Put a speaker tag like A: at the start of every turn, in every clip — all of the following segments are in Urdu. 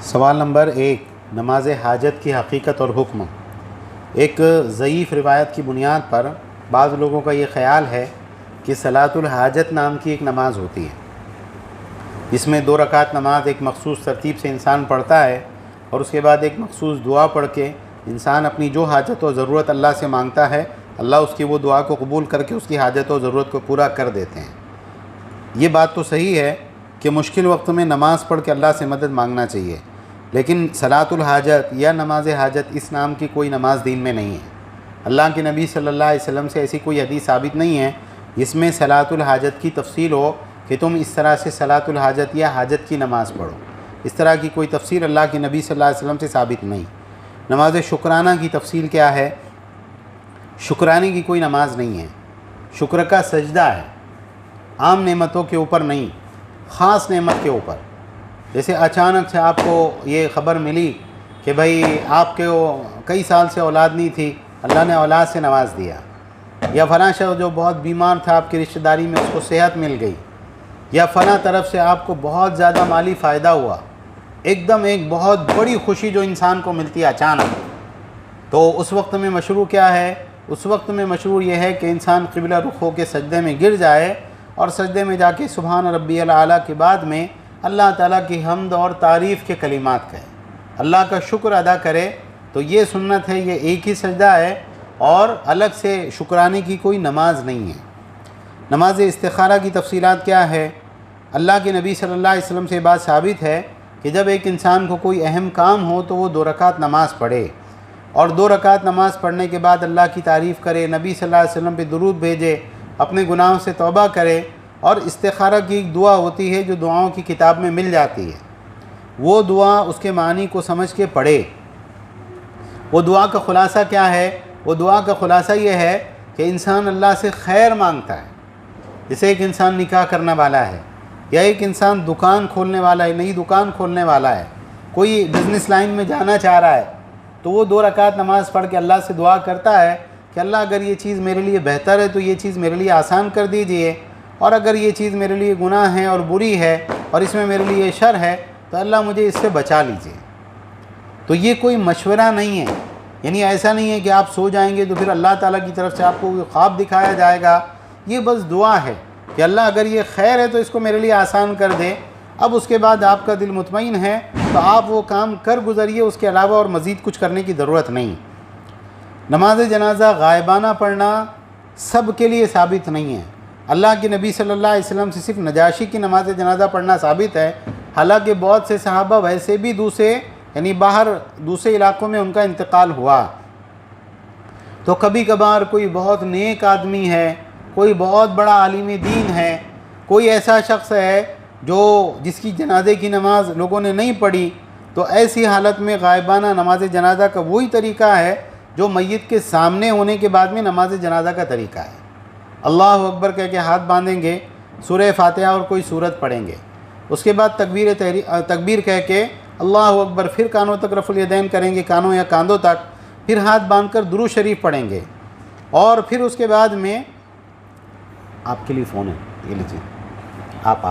A: سوال نمبر 1، نماز حاجت کی حقیقت اور حکم۔ ایک ضعیف روایت کی بنیاد پر بعض لوگوں کا یہ خیال ہے کہ صلاۃ الحاجت نام کی ایک نماز ہوتی ہے، جس میں 2 رکعت نماز ایک مخصوص ترتیب سے انسان پڑھتا ہے اور اس کے بعد ایک مخصوص دعا پڑھ کے انسان اپنی جو حاجت و ضرورت اللہ سے مانگتا ہے، اللہ اس کی وہ دعا کو قبول کر کے اس کی حاجت و ضرورت کو پورا کر دیتے ہیں۔ یہ بات تو صحیح ہے کہ مشکل وقت میں نماز پڑھ کے اللہ سے مدد مانگنا چاہیے، لیکن صلاۃ الحاجت یا نماز حاجت اس نام کی کوئی نماز دین میں نہیں ہے۔ اللہ کے نبی صلی اللہ علیہ وسلم سے ایسی کوئی حدیث ثابت نہیں ہے جس میں صلاۃ الحاجت کی تفصیل ہو کہ تم اس طرح سے صلاۃ الحاجت یا حاجت کی نماز پڑھو۔ اس طرح کی کوئی تفصیل اللہ کے نبی صلی اللہ علیہ وسلم سے ثابت نہیں۔ نماز شکرانہ کی تفصیل کیا ہے؟ شکرانے کی کوئی نماز نہیں ہے، شکر کا سجدہ ہے، عام نعمتوں کے اوپر نہیں، خاص نعمت کے اوپر۔ جیسے اچانک سے آپ کو یہ خبر ملی کہ بھائی آپ کے کئی سال سے اولاد نہیں تھی، اللہ نے اولاد سے نواز دیا، یا فلاں شخص جو بہت بیمار تھا آپ کی رشتہ داری میں اس کو صحت مل گئی، یا فلاں طرف سے آپ کو بہت زیادہ مالی فائدہ ہوا، ایک دم ایک بہت بڑی خوشی جو انسان کو ملتی ہے اچانک، تو اس وقت میں مشروع کیا ہے؟ اس وقت میں مشروع یہ ہے کہ انسان قبلہ رخ ہو کے سجدے میں گر جائے اور سجدے میں جا کے سبحان ربی الاعلیٰ کے بعد میں اللہ تعالیٰ کی حمد اور تعریف کے کلمات کہے، اللہ کا شکر ادا کرے۔ تو یہ سنت ہے، یہ ایک ہی سجدہ ہے اور الگ سے شکرانے کی کوئی نماز نہیں ہے۔ نماز استخارہ کی تفصیلات کیا ہے؟ اللہ کے نبی صلی اللہ علیہ وسلم سے بات ثابت ہے کہ جب ایک انسان کو کوئی اہم کام ہو تو وہ 2 رکعت نماز پڑھے، اور 2 رکعت نماز پڑھنے کے بعد اللہ کی تعریف کرے، نبی صلی اللہ علیہ وسلم پہ درود بھیجے، اپنے گناہوں سے توبہ کرے، اور استخارہ کی ایک دعا ہوتی ہے جو دعاؤں کی کتاب میں مل جاتی ہے، وہ دعا اس کے معنی کو سمجھ کے پڑھے۔ وہ دعا کا خلاصہ کیا ہے؟ وہ دعا کا خلاصہ یہ ہے کہ انسان اللہ سے خیر مانگتا ہے۔ جیسے ایک انسان نکاح کرنے والا ہے، یا ایک انسان دکان کھولنے والا ہے، نئی دکان کھولنے والا ہے، کوئی بزنس لائن میں جانا چاہ رہا ہے، تو وہ 2 رکعت نماز پڑھ کے اللہ سے دعا کرتا ہے کہ اللہ اگر یہ چیز میرے لیے بہتر ہے تو یہ چیز میرے لیے آسان کر دیجئے، اور اگر یہ چیز میرے لیے گناہ ہے اور بری ہے اور اس میں میرے لیے شر ہے تو اللہ مجھے اس سے بچا لیجئے۔ تو یہ کوئی مشورہ نہیں ہے، یعنی ایسا نہیں ہے کہ آپ سو جائیں گے تو پھر اللہ تعالیٰ کی طرف سے آپ کو خواب دکھایا جائے گا۔ یہ بس دعا ہے کہ اللہ اگر یہ خیر ہے تو اس کو میرے لیے آسان کر دے۔ اب اس کے بعد آپ کا دل مطمئن ہے تو آپ وہ کام کر گزریے، اس کے علاوہ اور مزید کچھ کرنے کی ضرورت نہیں۔ نماز جنازہ غائبانہ پڑھنا سب کے لیے ثابت نہیں ہے۔ اللہ کے نبی صلی اللہ علیہ وسلم سے صرف نجاشی کی نماز جنازہ پڑھنا ثابت ہے، حالانکہ بہت سے صحابہ ویسے بھی یعنی باہر دوسرے علاقوں میں ان کا انتقال ہوا۔ تو کبھی کبھار کوئی بہت نیک آدمی ہے، کوئی بہت بڑا عالم دین ہے، کوئی ایسا شخص ہے جس کی جنازے کی نماز لوگوں نے نہیں پڑھی، تو ایسی حالت میں غائبانہ نماز جنازہ کا وہی طریقہ ہے جو میت کے سامنے ہونے کے بعد میں نماز جنازہ کا طریقہ ہے۔ اللہ اکبر کہہ کے ہاتھ باندھیں گے، سورہ فاتحہ اور کوئی سورت پڑھیں گے، اس کے بعد تکبیر کہہ کے اللہ اکبر، پھر کانوں تک رفع الیدین کریں گے، کانوں یا کاندھوں تک، پھر ہاتھ باندھ کر درود شریف پڑھیں گے، اور پھر اس کے بعد میں آپ کے لیے فون ہے، یہ لیجیے، آپ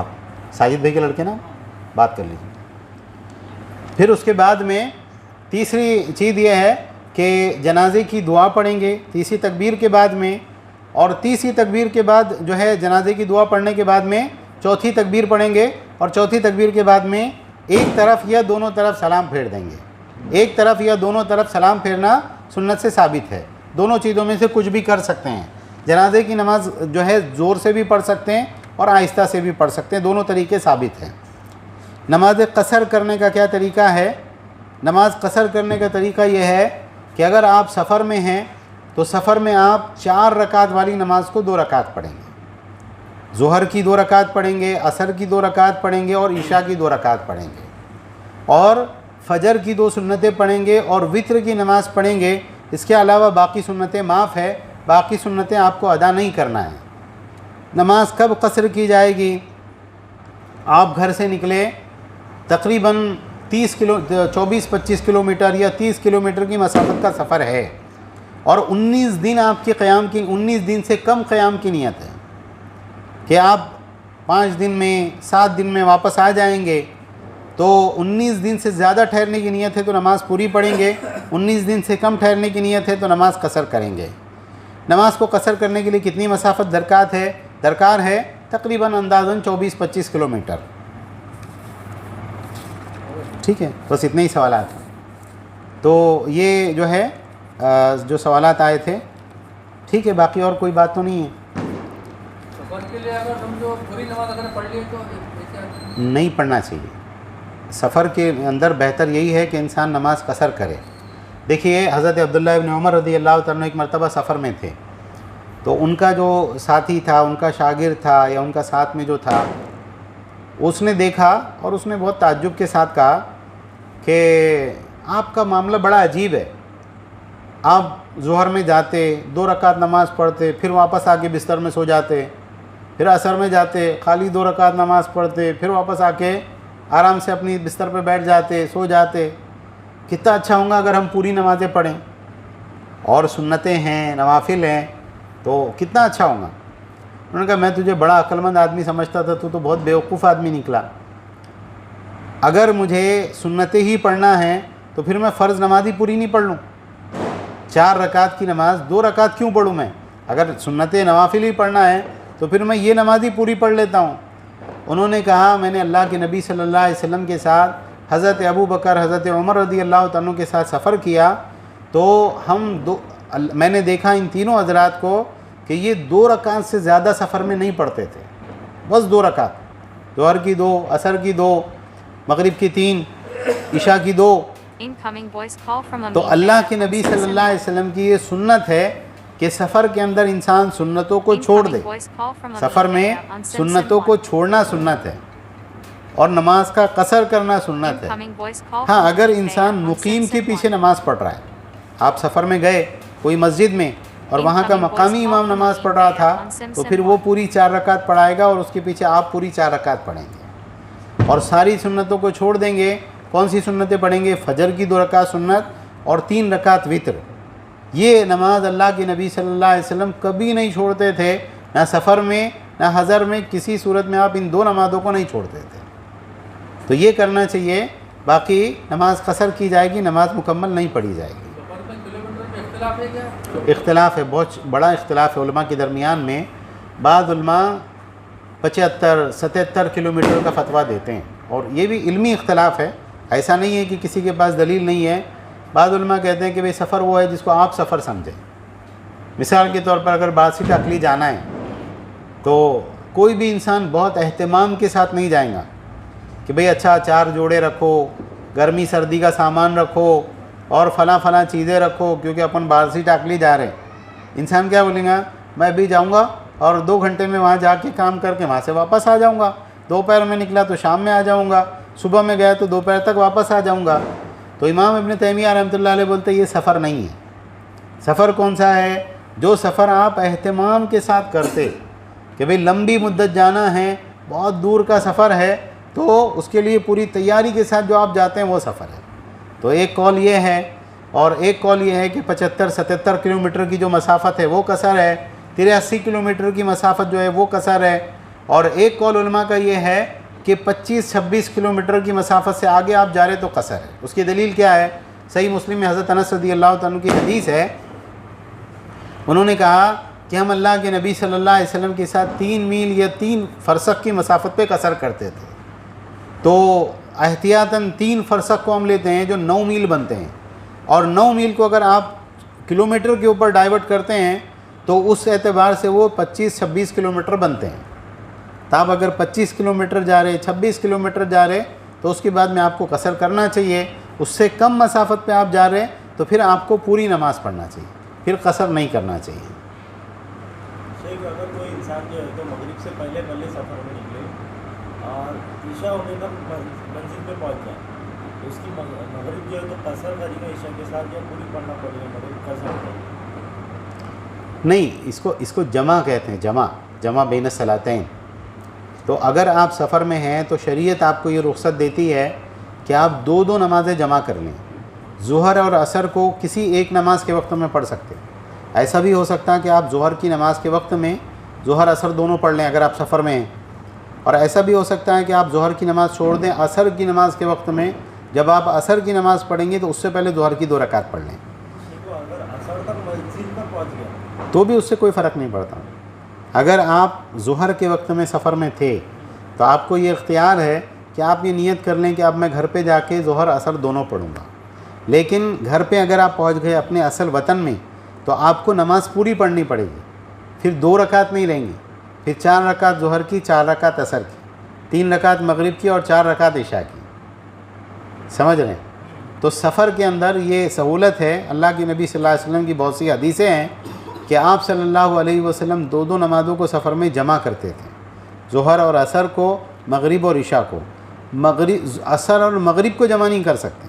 A: ساجد بھائی کے لڑکے نا، بات کر لیجیے۔ پھر اس کے بعد میں تیسری چیز یہ ہے کہ جنازے کی دعا پڑھیں گے تیسری تکبیر کے بعد میں، اور تیسری تکبیر کے بعد جو ہے جنازے کی دعا پڑھنے کے بعد میں چوتھی تکبیر پڑھیں گے، اور چوتھی تکبیر کے بعد میں ایک طرف یا دونوں طرف سلام پھیر دیں گے۔ ایک طرف یا دونوں طرف سلام پھیرنا سنت سے ثابت ہے، دونوں چیزوں میں سے کچھ بھی کر سکتے ہیں۔ جنازے کی نماز جو ہے زور سے بھی پڑھ سکتے ہیں اور آہستہ سے بھی پڑھ سکتے ہیں، دونوں طریقے ثابت ہیں۔ نماز قصر کرنے کا کیا طریقہ ہے؟ نماز قصر کرنے کا طریقہ یہ ہے کہ اگر آپ سفر میں ہیں تو سفر میں آپ 4 رکعت والی نماز کو 2 رکعت پڑھیں گے، ظہر کی 2 رکعت پڑھیں گے، عصر کی 2 رکعت پڑھیں گے، اور عشاء کی 2 رکعت پڑھیں گے، اور فجر کی 2 سنتیں پڑھیں گے، اور وتر کی نماز پڑھیں گے۔ اس کے علاوہ باقی سنتیں معاف ہے، باقی سنتیں آپ کو ادا نہیں کرنا ہے۔ نماز کب قصر کی جائے گی؟ آپ گھر سے نکلے، تقریباً 24-25 کلومیٹر یا 30 کلومیٹر کی مسافت کا سفر ہے، اور 19 دن آپ کی 19 دن سے کم قیام کی نیت ہے کہ آپ 5 دن میں 7 دن میں واپس آ جائیں گے، تو 19 دن سے زیادہ ٹھہرنے کی نیت ہے تو نماز پوری پڑھیں گے، 19 دن سے کم ٹھہرنے کی نیت ہے تو نماز قصر کریں گے۔ نماز کو قصر کرنے کے لیے کتنی مسافت درکار ہے؟ تقریباً اندازاً 24-25 کلومیٹر۔ ٹھیک ہے، بس اتنے ہی سوالات ہیں۔ تو یہ جو ہے جو سوالات آئے تھے، ٹھیک ہے، باقی اور کوئی بات تو نہیں ہے؟
B: سفر کے لیے اگر سمجھو پوری نماز اگر پڑھ لیے تو
A: نہیں پڑھنا چاہیے۔ سفر کے اندر بہتر یہی ہے کہ انسان نماز قصر کرے۔ دیکھیے حضرت عبداللہ ابن عمر رضی اللہ تعالیٰ ایک مرتبہ سفر میں تھے، تو ان کا جو ساتھی تھا، ان کا شاگرد تھا یا ان کا ساتھ میں جو تھا، اس نے دیکھا اور اس نے بہت تعجب کے ساتھ کہا کہ آپ کا معاملہ بڑا عجیب ہے، آپ ظہر میں جاتے 2 رکعت نماز پڑھتے، پھر واپس آ کے بستر میں سو جاتے، پھر عصر میں جاتے خالی 2 رکعت نماز پڑھتے، پھر واپس آ کے آرام سے اپنی بستر پہ بیٹھ جاتے، سو جاتے۔ کتنا اچھا ہوگا اگر ہم پوری نمازیں پڑھیں، اور سنتیں ہیں، نوافل ہیں، تو کتنا اچھا ہوگا۔ انہوں نے کہا میں تجھے بڑا عقل مند آدمی سمجھتا تھا، تو بہت بیوقوف آدمی نکلا۔ اگر مجھے سنتیں ہی پڑھنا ہے تو پھر میں فرض نماز ہی پوری نہیں پڑھ لوں؟ 4 رکعت کی نماز 2 رکعت کیوں پڑھوں میں؟ اگر سنت نوافل ہی پڑھنا ہے تو پھر میں یہ نماز ہی پوری پڑھ لیتا ہوں۔ انہوں نے کہا میں نے اللہ کے نبی صلی اللہ علیہ وسلم کے ساتھ حضرت ابو بکر، حضرت عمر رضی اللہ تعالیٰ کے ساتھ سفر کیا، تو میں نے دیکھا ان تینوں حضرات کو کہ یہ 2 رکعت سے زیادہ سفر میں نہیں پڑھتے تھے، بس 2 رکعت، ظہر کی 2، عصر کی 2، مغرب کی 3، عشاء کی 2۔ تو اللہ کے نبی صلی اللہ علیہ وسلم کی یہ سنت ہے کہ سفر کے اندر انسان سنتوں کو چھوڑ دے۔ سفر میں سنتوں کو چھوڑنا سنت ہے، اور نماز کا قصر کرنا سنت ہے۔ ہاں، اگر انسان مقیم کے پیچھے نماز پڑھ رہا ہے، آپ سفر میں گئے کوئی مسجد میں اور وہاں کا مقامی امام نماز پڑھ رہا تھا، تو پھر وہ پوری 4 رکعت پڑھائے گا اور اس کے پیچھے آپ پوری 4 رکعت پڑھیں گے، اور ساری سنتوں کو چھوڑ دیں گے۔ کون سی سنتیں پڑھیں گے؟ فجر کی 2 رکعت سنت اور 3 رکعت وتر۔ یہ نماز اللہ کے نبی صلی اللہ علیہ وسلم کبھی نہیں چھوڑتے تھے، نہ سفر میں نہ حضر میں، کسی صورت میں آپ ان 2 نمازوں کو نہیں چھوڑتے تھے۔ تو یہ کرنا چاہیے، باقی نماز قصر کی جائے گی، نماز مکمل نہیں پڑھی جائے گی۔
B: اختلاف ہے کیا؟
A: اختلاف ہے، بہت بڑا اختلاف ہے علماء کے درمیان میں۔ بعض علماء 75-77 کلومیٹر کا فتویٰ دیتے ہیں، اور یہ بھی علمی اختلاف ہے، ایسا نہیں ہے کہ کسی کے پاس دلیل نہیں ہے۔ بعض علماء کہتے ہیں کہ بھئی سفر وہ ہے جس کو آپ سفر سمجھیں۔ مثال کے طور پر اگر باسط عقلی جانا ہے تو کوئی بھی انسان بہت اہتمام کے ساتھ نہیں جائے گا کہ بھئی اچھا 4 جوڑے رکھو، گرمی سردی کا سامان رکھو، اور فلاں چیزیں رکھو، کیونکہ اپن باسط عقلی جا رہے ہیں۔ انسان کیا بولیں گا؟ میں بھی جاؤں گا اور 2 گھنٹے میں وہاں جا کے کام کر کے وہاں سے واپس آ جاؤں گا، دوپہر میں نکلا تو شام میں آ جاؤں گا، صبح میں گیا تو دوپہر تک واپس آ جاؤں گا۔ تو امام ابن تیمیہ رحمۃ اللہ علیہ بولتے یہ سفر نہیں ہے۔ سفر کون سا ہے؟ جو سفر آپ اہتمام کے ساتھ کرتے کہ بھئی لمبی مدت جانا ہے، بہت دور کا سفر ہے، تو اس کے لیے پوری تیاری کے ساتھ جو آپ جاتے ہیں وہ سفر ہے۔ تو ایک قول یہ ہے، اور ایک قول یہ ہے کہ 75-77 کلومیٹر کی جو مسافت ہے وہ قصر ہے، 83 کلومیٹر کی مسافت جو ہے وہ قصر ہے، اور ایک قول علماء کا یہ ہے کہ 25-26 کلومیٹر کی مسافت سے آگے آپ جا رہے تو قصر ہے۔ اس کی دلیل کیا ہے؟ صحیح مسلم میں حضرت انس رضی اللہ تعالیٰ کی حدیث ہے، انہوں نے کہا کہ ہم اللہ کے نبی صلی اللہ علیہ وسلم کے ساتھ 3 میل یا 3 فرسخ کی مسافت پہ قصر کرتے تھے، تو احتیاطاً 3 فرسخ کو ہم لیتے ہیں جو 9 میل بنتے ہیں، اور 9 میل کو اگر آپ کلومیٹر کے اوپر ڈائیورٹ کرتے ہیں تو اس اعتبار سے وہ 25-26 کلومیٹر بنتے ہیں۔ تو آپ اگر 25 کلومیٹر جا رہے، 26 کلومیٹر جا رہے، تو اس کے بعد میں آپ کو قصر کرنا چاہیے۔ اس سے کم مسافت پہ آپ جا رہے تو پھر آپ کو پوری نماز پڑھنا چاہیے، پھر قصر نہیں کرنا چاہیے۔
C: شیخ اگر کوئی انسان جو ہے تو مغرب سے پہلے سفر میں نکلے اور عشاء ہونے تک منزل پہ پہنچ جائے، تو اس کی مغرب جو ہے تو قصر کرے گا عشاء کے ساتھ، یا پوری پڑھنا پڑے گا مغرب قصر کرے گا؟
A: نہیں، اس کو جمع کہتے ہیں، جمع بین الصلاتین۔ تو اگر آپ سفر میں ہیں تو شریعت آپ کو یہ رخصت دیتی ہے کہ آپ 2 نمازیں جمع کر لیں۔ ظہر اور عصر کو کسی ایک نماز کے وقت میں پڑھ سکتے ہیں۔ ایسا بھی ہو سکتا ہے کہ آپ ظہر کی نماز کے وقت میں ظہر عصر دونوں پڑھ لیں اگر آپ سفر میں ہیں، اور ایسا بھی ہو سکتا ہے کہ آپ ظہر کی نماز چھوڑ دیں، عصر کی نماز کے وقت میں جب آپ عصر کی نماز پڑھیں گے تو اس سے پہلے ظہر کی 2 رکعت پڑھ لیں،
C: دیکھو اگر اثر تک مسجد میں پہنچ گیا
A: تو بھی اس سے کوئی فرق نہیں پڑتا۔ اگر آپ ظہر کے وقت میں سفر میں تھے تو آپ کو یہ اختیار ہے کہ آپ یہ نیت کر لیں کہ اب میں گھر پہ جا کے ظہر عصر دونوں پڑھوں گا، لیکن گھر پہ اگر آپ پہنچ گئے اپنے اصل وطن میں تو آپ کو نماز پوری پڑھنی پڑے گی، پھر 2 رکعت نہیں رہیں گی، پھر 4 رکعت ظہر کی، 4 رکعت عصر کی، 3 رکعت مغرب کی اور 4 رکعت عشاء کی، سمجھ رہے ہیں؟ تو سفر کے اندر یہ سہولت ہے۔ اللہ کے نبی صلی اللہ علیہ وسلم کی بہت سی حدیثیں ہیں کہ آپ صلی اللہ علیہ وسلم 2 نمازوں کو سفر میں جمع کرتے تھے، ظہر اور عصر کو، مغرب اور عشاء کو۔ عصر اور مغرب کو جمع نہیں کر سکتے،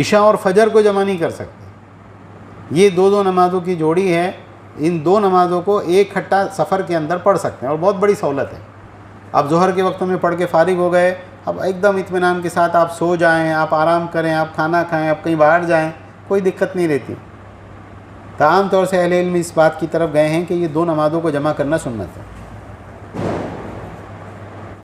A: عشاء اور فجر کو جمع نہیں کر سکتے، یہ 2 نمازوں کی جوڑی ہے، ان 2 نمازوں کو ایک کھٹا سفر کے اندر پڑھ سکتے ہیں اور بہت بڑی سہولت ہے۔ اب ظہر کے وقت میں پڑھ کے فارغ ہو گئے، اب ایک دم اطمینان کے ساتھ آپ سو جائیں، آپ آرام کریں، آپ کھانا کھائیں، آپ کہیں باہر جائیں، کوئی دقت نہیں رہتی۔ تو عام طور سے اہل علم اس بات کی طرف گئے ہیں کہ یہ 2 نمازوں کو جمع کرنا سنت ہے۔